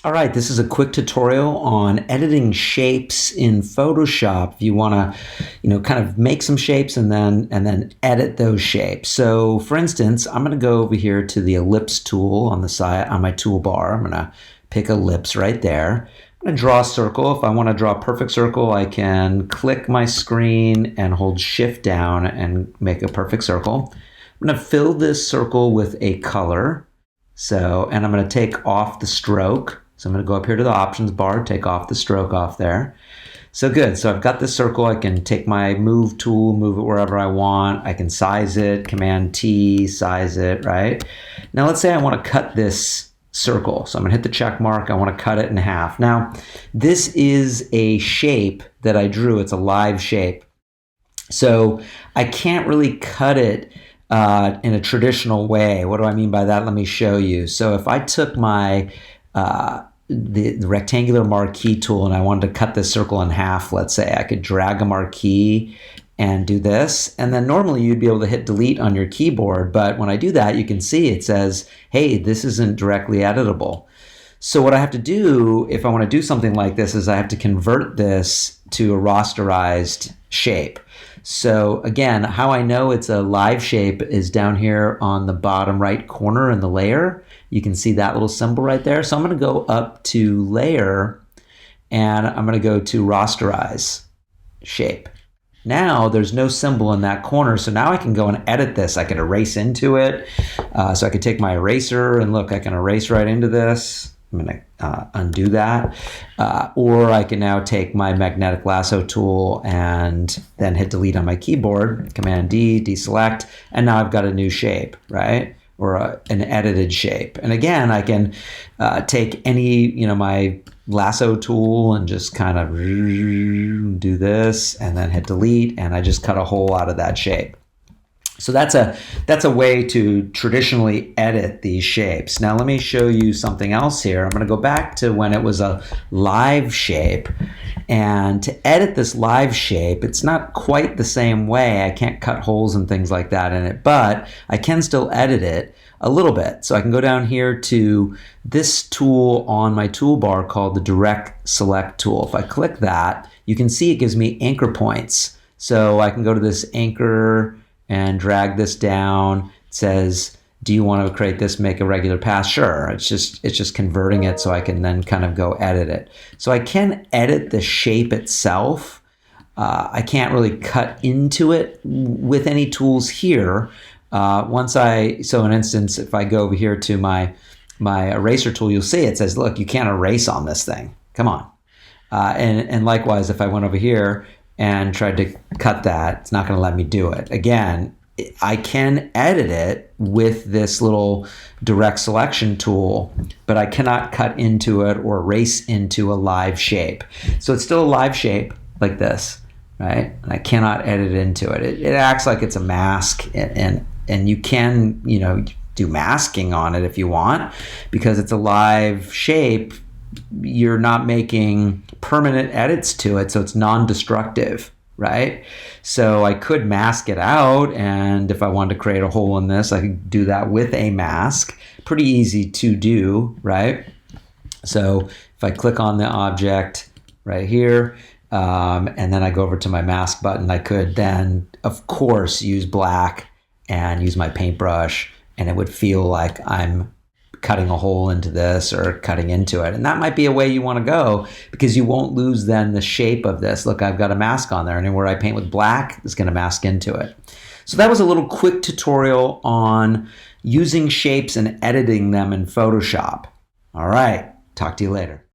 All right, this is a quick tutorial on editing shapes in Photoshop. If you want to, kind of make some shapes and then edit those shapes. So, for instance, I'm going to go over here to the ellipse tool on the side on my toolbar. I'm going to pick ellipse right there. I'm going to draw a circle. If I want to draw a perfect circle, I can click my screen and hold Shift down and make a perfect circle. I'm going to fill this circle with a color. And I'm going to take off the stroke. So I'm going to go up here to the options bar, take off the stroke off there. So good. So I've got this circle. I can take my move tool, move it wherever I want. I can size it, Command T, size it, right? Now let's say I want to cut this circle. So I'm going to hit the check mark. I want to cut it in half. Now, this is a shape that I drew. It's a live shape. So I can't really cut it in a traditional way. What do I mean by that? Let me show you. So if I took my the rectangular marquee tool and I wanted to cut this circle in half, let's say, I could drag a marquee and do this. And then normally you'd be able to hit delete on your keyboard. But when I do that, you can see it says, hey, this isn't directly editable. So what I have to do if I want to do something like this is I have to convert this to a rasterized shape. So again, how I know it's a live shape is down here on the bottom right corner in the layer. You can see that little symbol right there. So I'm going to go up to layer and I'm going to go to rasterize shape. Now there's no symbol in that corner. So now I can go and edit this. I can erase into it. So I could take my eraser and look, I can erase right into this. I'm going to undo that. Or I can now take my magnetic lasso tool and then hit delete on my keyboard, Command D, deselect, and now I've got a new shape, right? Or an edited shape. And again, I can take any, my lasso tool and just kind of do this and then hit delete, and I just cut a hole out of that shape. So that's a way to traditionally edit these shapes. Now let me show you something else here. I'm going to go back to when it was a live shape. And to edit this live shape, it's not quite the same way. I can't cut holes and things like that in it, but I can still edit it a little bit. So I can go down here to this tool on my toolbar called the Direct Select tool. If I click that, you can see it gives me anchor points. So I can go to this anchor and drag this down. It says, do you want to create this, make a regular path? Sure, it's just converting it so I can then kind of go edit it. So I can edit the shape itself. I can't really cut into it with any tools here. So in instance, if I go over here to my eraser tool, you'll see it says, look, you can't erase on this thing. Come on. And likewise, if I went over here and tried to cut that, it's not going to let me do it. Again, I can edit it with this little direct selection tool, but I cannot cut into it or erase into a live shape. So it's still a live shape like this, right? And I cannot edit into it. It acts like it's a mask, and you can, do masking on it if you want, because it's a live shape. You're not making permanent edits to it, so it's non-destructive, right? So I could mask it out, and if I wanted to create a hole in this, I could do that with a mask. Pretty easy to do, right? So if I click on the object right here, and then I go over to my mask button, I could then, of course, use black and use my paintbrush, and it would feel like I'm cutting a hole into this or cutting into it. And that might be a way you want to go, because you won't lose then the shape of this. Look, I've got a mask on there, and where I paint with black is going to mask into it. So that was a little quick tutorial on using shapes and editing them in Photoshop. All right, talk to you later.